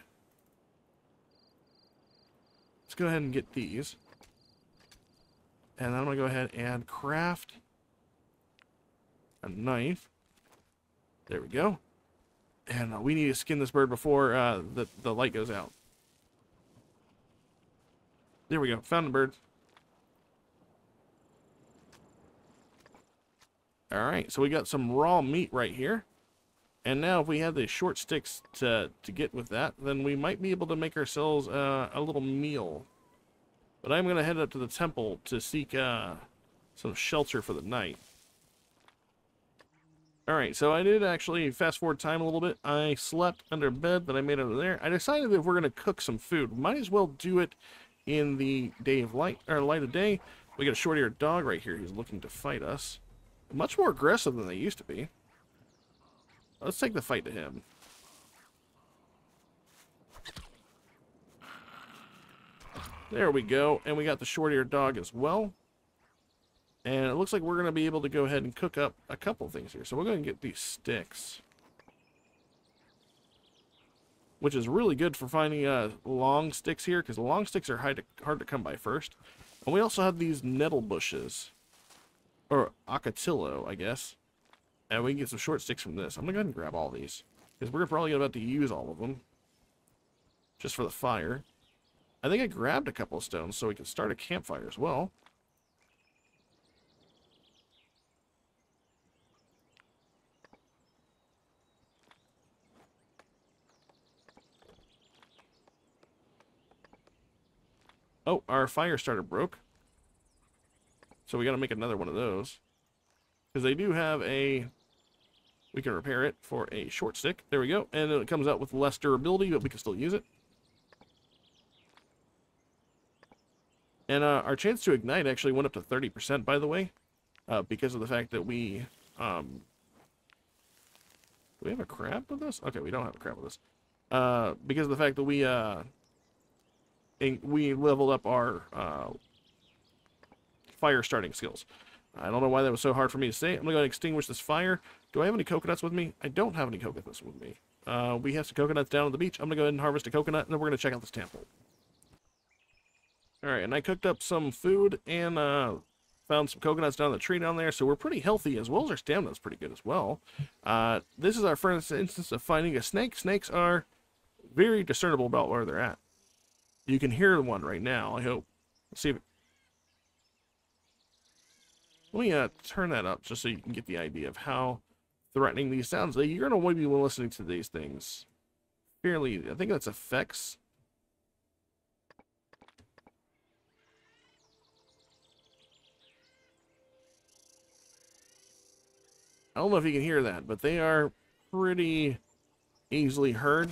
Let's go ahead and get these. And then I'm going to go ahead and craft a knife. There we go. And we need to skin this bird before the light goes out. There we go. Found the bird. Alright, so we got some raw meat right here. And now if we have the short sticks to get with that, then we might be able to make ourselves a little meal. But I'm going to head up to the temple to seek some shelter for the night. Alright, so I did actually fast forward time a little bit. I slept under a bed that I made over there. I decided that if we're going to cook some food, might as well do it in the day of light, or light of day. We got a short-eared dog right here who's looking to fight us. Much more aggressive than they used to be. Let's take the fight to him. There we go. And we got the short-eared dog as well. And it looks like we're going to be able to go ahead and cook up a couple things here. So we're going to get these sticks. Which is really good for finding long sticks here, because the long sticks are hard to come by first. And we also have these nettle bushes. Or acatillo, I guess. And we can get some short sticks from this. I'm going to go ahead and grab all these. Because we're probably about to use all of them. Just for the fire. I think I grabbed a couple of stones so we can start a campfire as well. Oh, our fire starter broke. So we got to make another one of those. Because they do have a... We can repair it for a short stick. There we go. And it comes out with less durability, but we can still use it. And our chance to ignite actually went up to 30%, by the way. Because of the fact that we... do we have a crab with us? Okay, we don't have a crab with us. Because of the fact that we leveled up our fire starting skills. I don't know why that was so hard for me to say. I'm going to go ahead and extinguish this fire. Do I have any coconuts with me? I don't have any coconuts with me. We have some coconuts down on the beach. I'm going to go ahead and harvest a coconut, and then we're going to check out this temple. Alright, and I cooked up some food and found some coconuts down the tree down there, so we're pretty healthy, as well as our stamina's pretty good as well. This is our first instance of finding a snake. Snakes are very discernible about where they're at. You can hear one right now, I hope. Let's see if... Let me turn that up just so you can get the idea of how threatening these sounds. You're going to want to be listening to these things fairly... I think that's effects. I don't know if you can hear that, but they are pretty easily heard.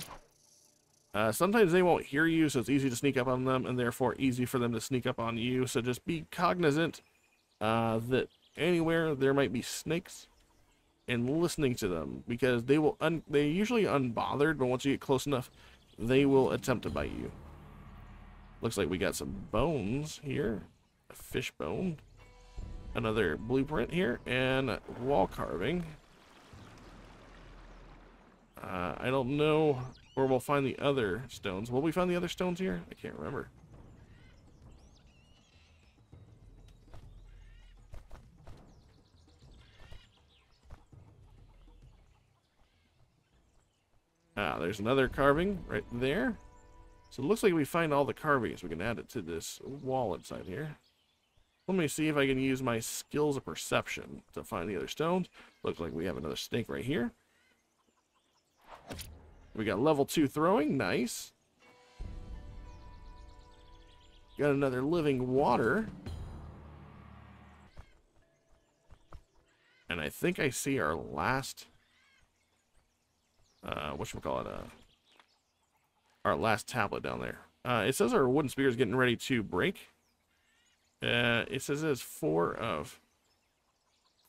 Sometimes they won't hear you, so it's easy to sneak up on them, and therefore easy for them to sneak up on you. So just be cognizant that anywhere there might be snakes, and listening to them, because they will they're usually unbothered, but once you get close enough, they will attempt to bite you. Looks like we got some bones here, a fish bone, another blueprint here, and wall carving. I don't know where we'll find the other stones. Will we find the other stones here? I can't remember. There's another carving right there. So it looks like we find all the carvings. We can add it to this wall inside here. Let me see if I can use my skills of perception to find the other stones. Looks like we have another snake right here. We got level 2 throwing. Nice. Got another living water. And I think I see our last... whatchamacallit, our last tablet down there. It says our wooden spear is getting ready to break. It says there's 4 of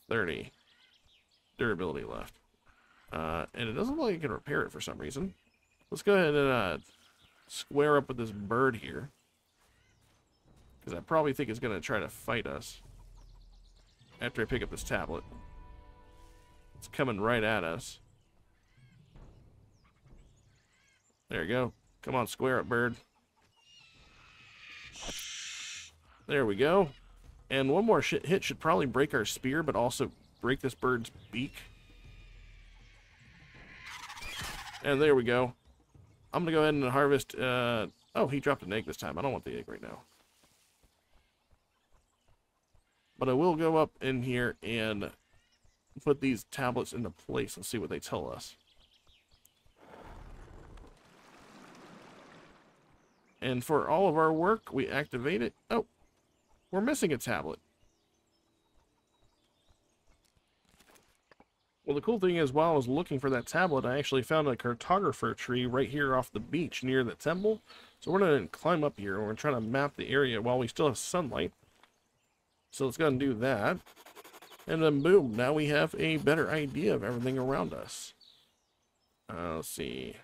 30 durability left. And it doesn't look like I can repair it for some reason. Let's go ahead and square up with this bird here. Because I probably think it's going to try to fight us after I pick up this tablet. It's coming right at us. There you go. Come on, square up, bird. There we go. And one more hit should probably break our spear, but also break this bird's beak. And there we go. I'm going to go ahead and harvest... oh, he dropped an egg this time. I don't want the egg right now. But I will go up in here and put these tablets into place and see what they tell us. And for all of our work, we activate it. Oh, we're missing a tablet. Well, the cool thing is, while I was looking for that tablet, I actually found a cartographer tree right here off the beach near the temple. So we're going to climb up here and we're trying to map the area while we still have sunlight. So let's go and do that. And then boom, now we have a better idea of everything around us. Let's see.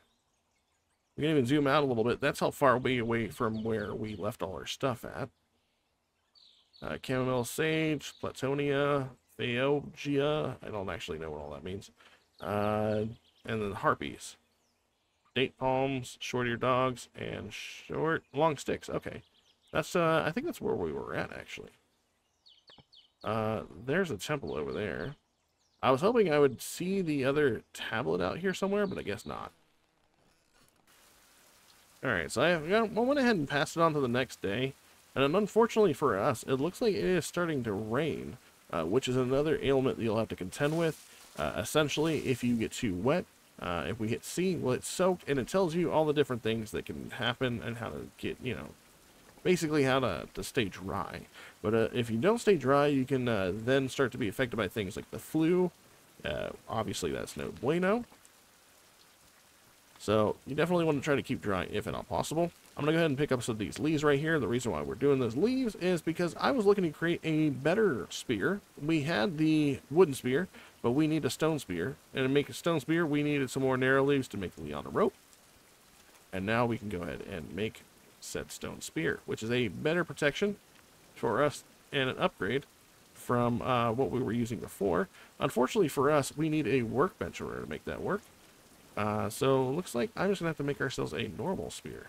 We can even zoom out a little bit. That's how far away from where we left all our stuff at. Chamomile sage, Platonia, Theogia. I don't actually know what all that means. And then harpies. Date palms, short-eared dogs, and long sticks. Okay. That's, I think that's where we were at, actually. There's a temple over there. I was hoping I would see the other tablet out here somewhere, but I guess not. Alright, so I went ahead and passed it on to the next day. And unfortunately for us, it looks like it is starting to rain, which is another ailment that you'll have to contend with. Essentially, if you get too wet, if we hit C, well, it's soaked, and it tells you all the different things that can happen and how to get, you know, basically how to stay dry. But if you don't stay dry, you can then start to be affected by things like the flu. Obviously, that's no bueno. So you definitely want to try to keep dry if at all possible. I'm going to go ahead and pick up some of these leaves right here. The reason why we're doing those leaves is because I was looking to create a better spear. We had the wooden spear, but we need a stone spear. And to make a stone spear, we needed some more narrow leaves to make the liana rope. And now we can go ahead and make said stone spear, which is a better protection for us and an upgrade from what we were using before. Unfortunately for us, we need a workbench in order to make that work. So it looks like I'm just going to have to make ourselves a normal spear.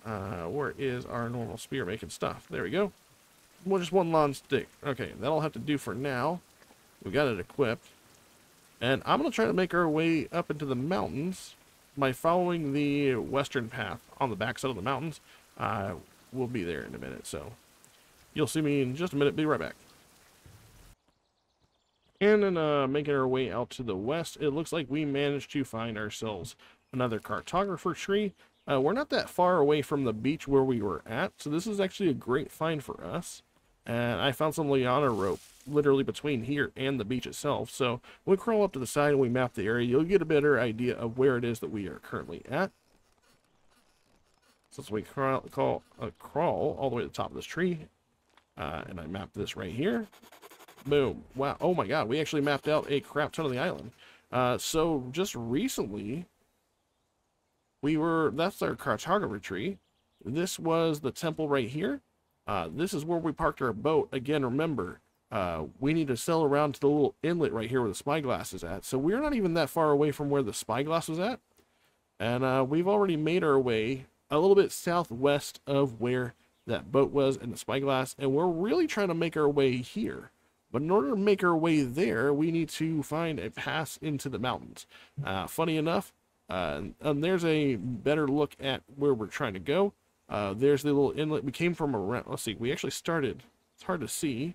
Where is our normal spear making stuff? There we go. Well, just one long stick. Okay, that'll have to do for now. We got it equipped. And I'm going to try to make our way up into the mountains by following the western path on the backside of the mountains. We'll be there in a minute, so you'll see me in just a minute. Be right back. And then making our way out to the west, it looks like we managed to find ourselves another cartographer tree. We're not that far away from the beach where we were at, so this is actually a great find for us. And I found some liana rope literally between here and the beach itself. So when we crawl up to the side and we map the area, you'll get a better idea of where it is that we are currently at. So we crawl all the way to the top of this tree, and I mapped this right here. Boom. Wow. Oh my god, we actually mapped out a crap ton of the island. So just recently, that's our cartographer tree. This was the temple right here. This is where we parked our boat. Again, remember, we need to sail around to the little inlet right here where the spyglass is at. So we're not even that far away from where the spyglass was at. And we've already made our way a little bit southwest of where that boat was and the spyglass. And we're really trying to make our way here. But in order to make our way there, we need to find a pass into the mountains. Funny enough, and there's a better look at where we're trying to go. There's the little inlet. We came from around, let's see, we actually started, it's hard to see,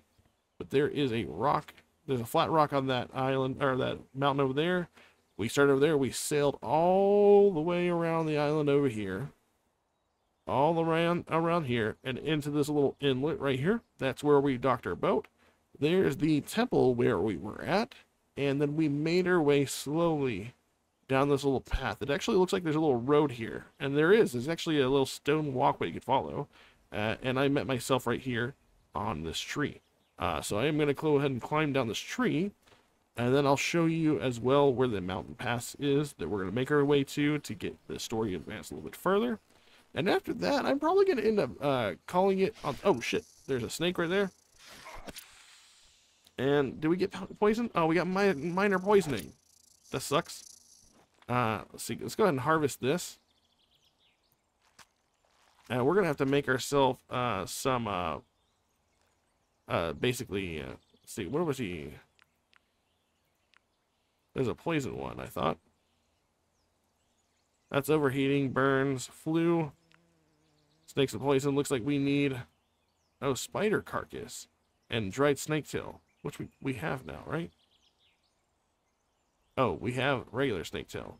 but there is a rock. There's a flat rock on that island, or that mountain over there. We started over there. We sailed all the way around the island over here. All around here and into this little inlet right here. That's where we docked our boat. There's the temple where we were at, and then we made our way slowly down this little path. It actually looks like there's a little road here, and there's actually a little stone walkway you could follow, and I met myself right here on this tree. So I am going to go ahead and climb down this tree, and then I'll show you as well where the mountain pass is that we're going to make our way to get the story advanced a little bit further. And after that, I'm probably going to end up calling it on... Oh, shit. There's a snake right there. And did we get poisoned? Oh, we got minor poisoning. That sucks. Let's see. Let's go ahead and harvest this. And we're going to have to make ourselves some... basically... let's see. What was he... There's a poison one, I thought. That's overheating, burns, flu. Snakes of poison. Looks like we need... Oh, spider carcass. and dried snaketail, which we have now, right? Oh, we have regular snaketail.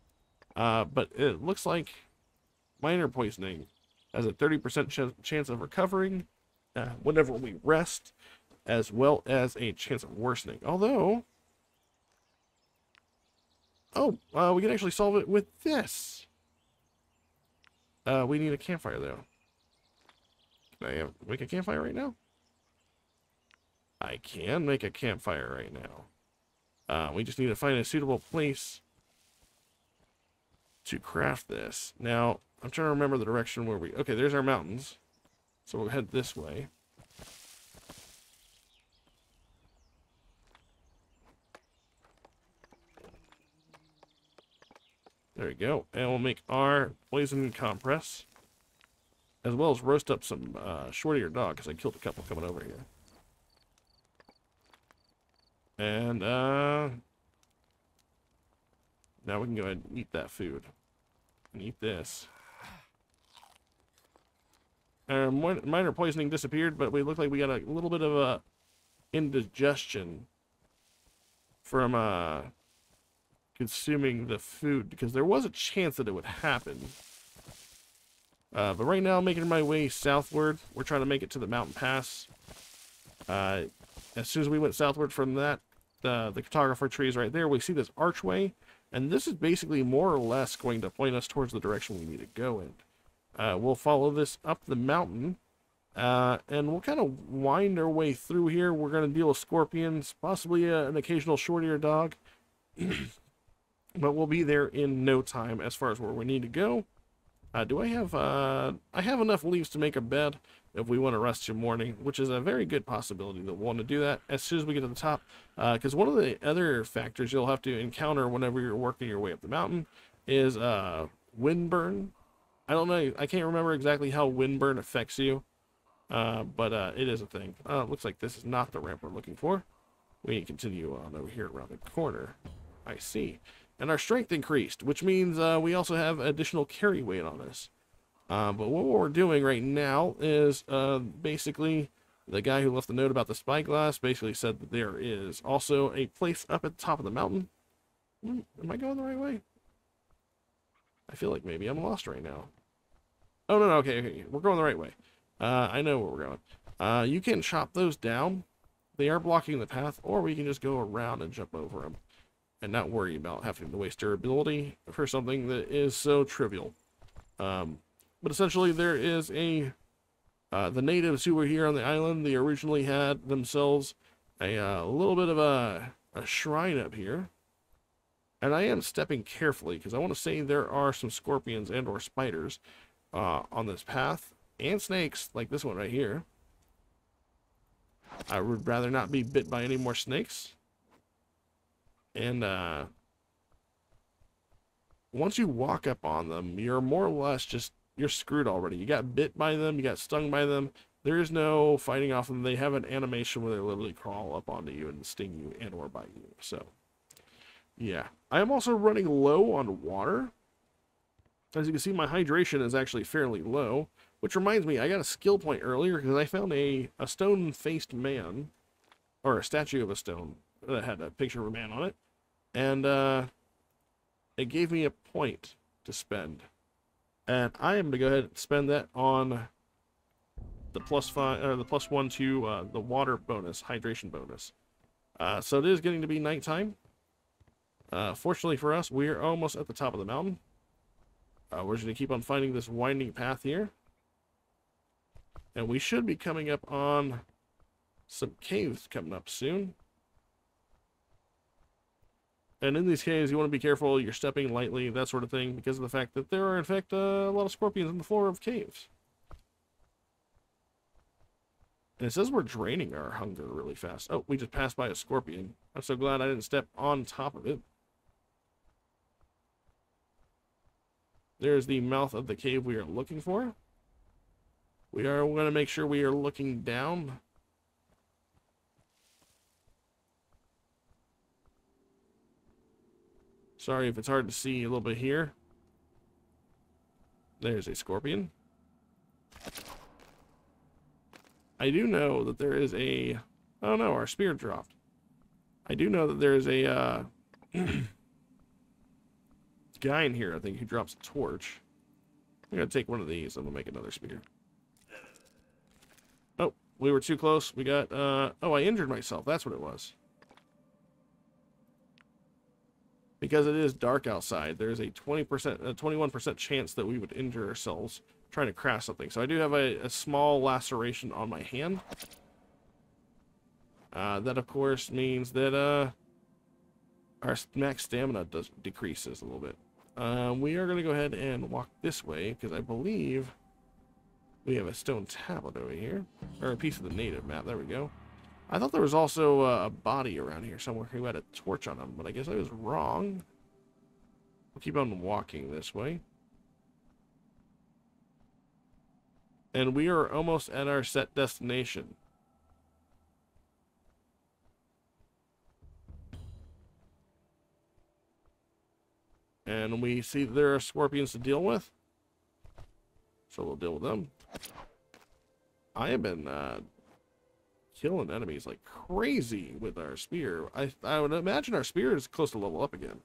But it looks like minor poisoning has a 30% chance of recovering whenever we rest, as well as a chance of worsening. Although, we can actually solve it with this. We need a campfire, though. Can I make a campfire right now? I can make a campfire right now. We just need to find a suitable place to craft this. Now, I'm trying to remember the direction where we... Okay, there's our mountains. So we'll head this way. There we go. And we'll make our poison compress. As well as roast up some short-eared dog, because I killed a couple coming over here. And, now we can go ahead and eat that food. And eat this. Our minor poisoning disappeared, but we look like we got a little bit of a indigestion from consuming the food, because there was a chance that it would happen. But right now, I'm making my way southward. We're trying to make it to the mountain pass. As soon as we went southward from that, the cartographer tree is right there. We see this archway, and this is basically more or less going to point us towards the direction we need to go in. We'll follow this up the mountain, and we'll kind of wind our way through here. We're going to deal with scorpions, possibly an occasional short-eared dog, but we'll be there in no time as far as where we need to go. Do I have, I have enough leaves to make a bed if we want to rest till morning, which is a very good possibility that we'll want to do that as soon as we get to the top, because one of the other factors you'll have to encounter whenever you're working your way up the mountain is windburn. I don't know, I can't remember exactly how windburn affects you, but it is a thing. Looks like this is not the ramp we're looking for. We continue on over here around the corner. I see. And our strength increased, which means we also have additional carry weight on us. But what we're doing right now is basically the guy who left the note about the spyglass basically said that there is also a place up at the top of the mountain. Am I going the right way? I feel like maybe I'm lost right now. Oh, no, okay, we're going the right way. I know where we're going. You can chop those down. They are blocking the path, or we can just go around and jump over them and not worry about having to waste durability for something that is so trivial. But essentially, there is the natives who were here on the island, they originally had themselves a little bit of a shrine up here. And I am stepping carefully, because I want to say there are some scorpions and or spiders on this path, and snakes, like this one right here. I would rather not be bit by any more snakes. And once you walk up on them, you're more or less just, you're screwed already. You got bit by them, you got stung by them. There is no fighting off them. They have an animation where they literally crawl up onto you and sting you and or bite you. So, yeah. I am also running low on water. As you can see, my hydration is actually fairly low. Which reminds me, I got a skill point earlier because I found a stone-faced man, or a statue of a stone that had a picture of a man on it. And it gave me a point to spend. And I am going to go ahead and spend that on the +5, or the +1 to the water bonus, hydration bonus. So it is getting to be nighttime. Fortunately for us, we are almost at the top of the mountain. We're just going to keep on finding this winding path here. And we should be coming up on some caves coming up soon. And in these caves, you want to be careful. You're stepping lightly, that sort of thing, because of the fact that there are, in fact, a lot of scorpions on the floor of caves. And it says we're draining our hunger really fast. Oh, we just passed by a scorpion. I'm so glad I didn't step on top of it. There's the mouth of the cave we are looking for. We are going to make sure we are looking down. Sorry if it's hard to see a little bit here. There's a scorpion. I do know that there is a Oh no, our spear dropped. I do know that there's a guy in here, I think, who drops a torch. I'm gonna take one of these. I'm gonna make another spear. Oh, we were too close. We got, oh, I injured myself. That's what it was. Because it is dark outside, there's a 21% chance that we would injure ourselves trying to craft something. So I do have a small laceration on my hand. That, of course, means that our max stamina decreases a little bit. We are going to go ahead and walk this way, because I believe we have a stone tablet over here. Or a piece of the native map. There we go. I thought there was also a body around here somewhere who had a torch on him, but I guess I was wrong. We'll keep on walking this way. And we are almost at our set destination. And we see there are scorpions to deal with. So we'll deal with them. I have been killing enemies like crazy with our spear. I would imagine our spear is close to level up again.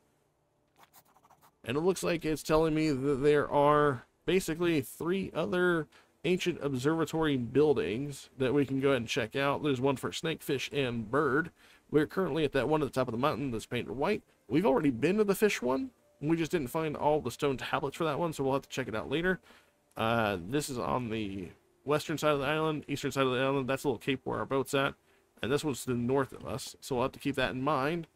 And it looks like it's telling me that there are basically 3 other ancient observatory buildings that we can go ahead and check out. There's one for snakefish and bird. We're currently at that one at the top of the mountain that's painted white. We've already been to the fish one. We just didn't find all the stone tablets for that one, so we'll have to check it out later. This is on the western side of the island, eastern side of the island. That's a little cape where our boat's at. And this one's to the north of us, so we'll have to keep that in mind.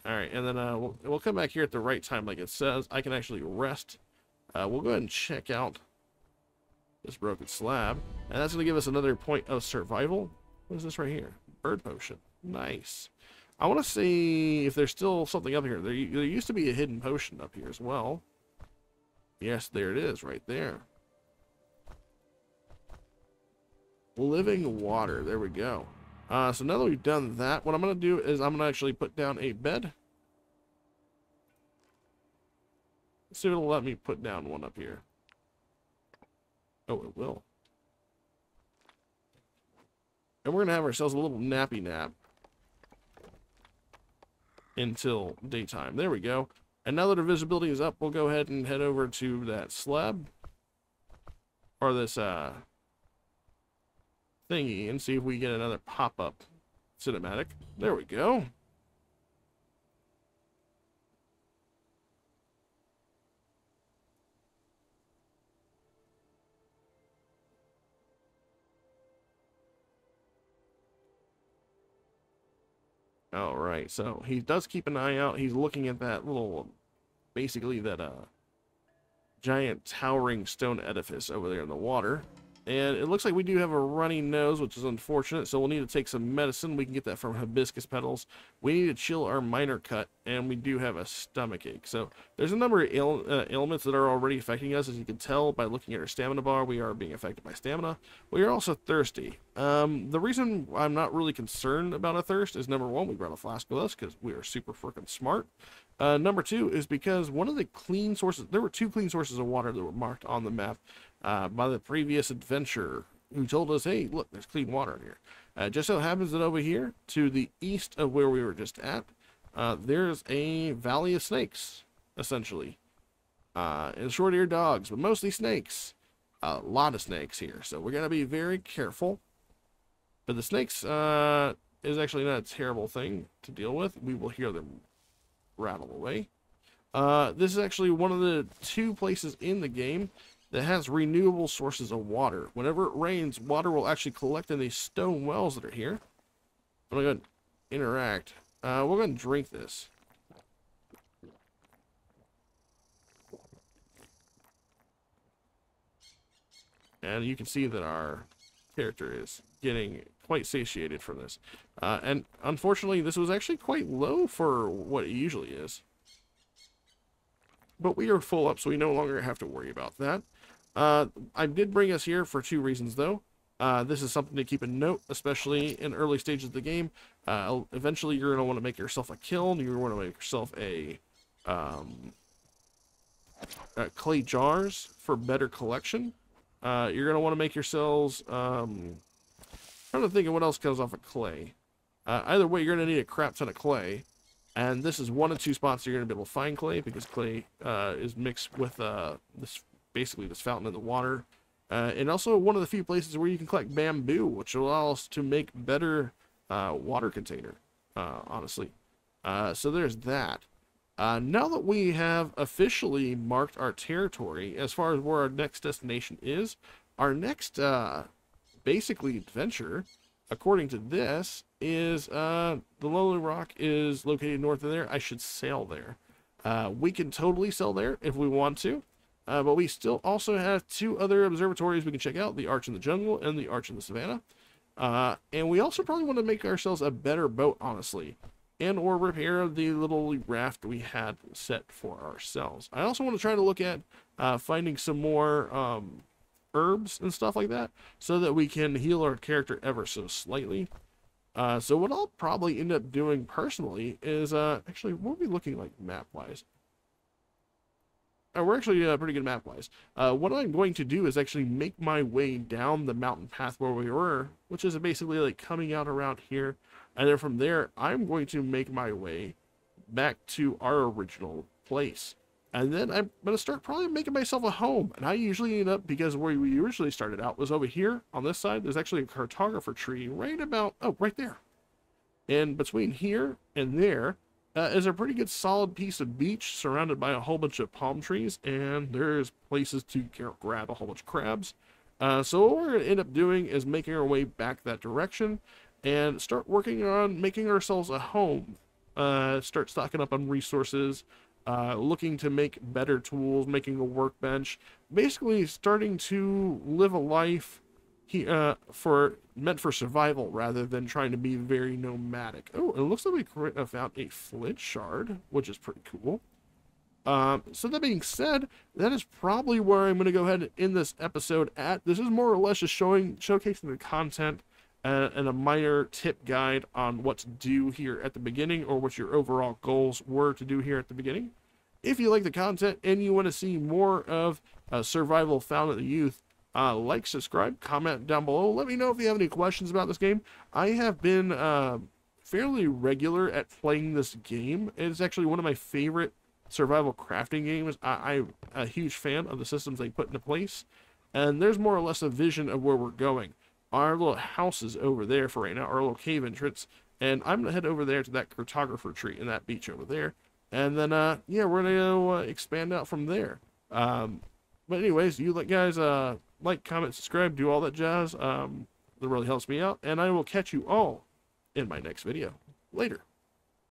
Alright, and then we'll come back here at the right time like it says. I can actually rest. We'll go ahead and check out this broken slab. And that's going to give us another point of survival. What is this right here? Bird potion. Nice. I want to see if there's still something up here. There used to be a hidden potion up here as well. Yes, there it is, right there. Living water. There we go. So now that we've done that, what I'm going to do is I'm going to actually put down a bed. Let's see if it'll let me put down one up here. Oh, it will. And we're going to have ourselves a little nappy nap until daytime. There we go. And now that our visibility is up, we'll go ahead and head over to that slab. Or this thingy and see if we get another pop-up cinematic. There we go. All right, so he does keep an eye out. He's looking at that little, basically that giant towering stone edifice over there in the water. And it looks like we do have a runny nose, which is unfortunate, so we'll need to take some medicine. We can get that from hibiscus petals. We need to chill our minor cut, and we do have a stomach ache. So there's a number of ailments that are already affecting us. As you can tell by looking at our stamina bar, we are being affected by stamina. We are also thirsty. The reason I'm not really concerned about a thirst is, number one, we brought a flask with us because we are super freaking smart. Number two is because one of the clean sources, there were 2 clean sources of water that were marked on the map by the previous adventurer who told us, hey, look, there's clean water in here. It just so happens that over here, to the east of where we were just at, there's a valley of snakes, essentially. And short-eared dogs, but mostly snakes. A lot of snakes here, so we're going to be very careful. But the snakes is actually not a terrible thing to deal with. We will hear them rattle away. This is actually one of the 2 places in the game that has renewable sources of water. Whenever it rains, water will actually collect in these stone wells that are here. I'm going to go ahead and interact. We're going to drink this. And you can see that our character is getting quite satiated from this. And unfortunately, this was actually quite low for what it usually is. But we are full up, so we no longer have to worry about that. I did bring us here for 2 reasons, though. This is something to keep a note, especially in early stages of the game. Eventually, you're going to want to make yourself a kiln. You're going to want to make yourself a clay jars for better collection. You're going to want to make yourselves, trying to think of what else comes off of clay. Either way, you're going to need a crap ton of clay. And this is one of two spots you're going to be able to find clay, because clay is mixed with basically this fountain in the water. And also one of the few places where you can collect bamboo, which will allow us to make better water container, honestly. So there's that. Now that we have officially marked our territory as far as where our next destination is, our next basically adventure, according to this, is the Lonely Rock is located north of there. I should sail there. We can totally sail there if we want to, but we still also have two other observatories we can check out, the Arch in the Jungle and the Arch in the Savannah. And we also probably want to make ourselves a better boat, honestly, and or repair the little raft we had set for ourselves. I also want to try to look at finding some more herbs and stuff like that, so that we can heal our character ever so slightly. So what I'll probably end up doing personally is, actually, what are we looking like map-wise? We're actually pretty good map-wise. What I'm going to do is actually make my way down the mountain path where we were, which is basically like coming out around here. And then from there, I'm going to make my way back to our original place. And then I'm going to start probably making myself a home. And I usually end up, because where we originally started out was over here on this side. There's actually a cartographer tree right about, oh, right there. And between here and there is a pretty good solid piece of beach surrounded by a whole bunch of palm trees. And there's places to grab a whole bunch of crabs. So what we're going to end up doing is making our way back that direction and start working on making ourselves a home. Start stocking up on resources. Looking to make better tools, making a workbench, basically starting to live a life meant for survival rather than trying to be very nomadic. Oh, it looks like we found a flint shard, which is pretty cool. So that being said, that is probably where I'm going to go ahead and end this episode at. This is more or less just showcasing the content and a minor tip guide on what to do here at the beginning, or what your overall goals were to do here at the beginning. If you like the content and you want to see more of survival found in the youth, like, subscribe, comment down below. Let me know if you have any questions about this game. I have been fairly regular at playing this game. It's actually one of my favorite survival crafting games. I'm a huge fan of the systems they put into place, and there's more or less a vision of where we're going. Our little house is over there for right now, our little cave entrance, and I'm going to head over there to that cartographer tree and that beach over there. And then, yeah, we're going to expand out from there. But anyways, you guys, like, comment, subscribe, do all that jazz. That really helps me out. And I will catch you all in my next video. Later.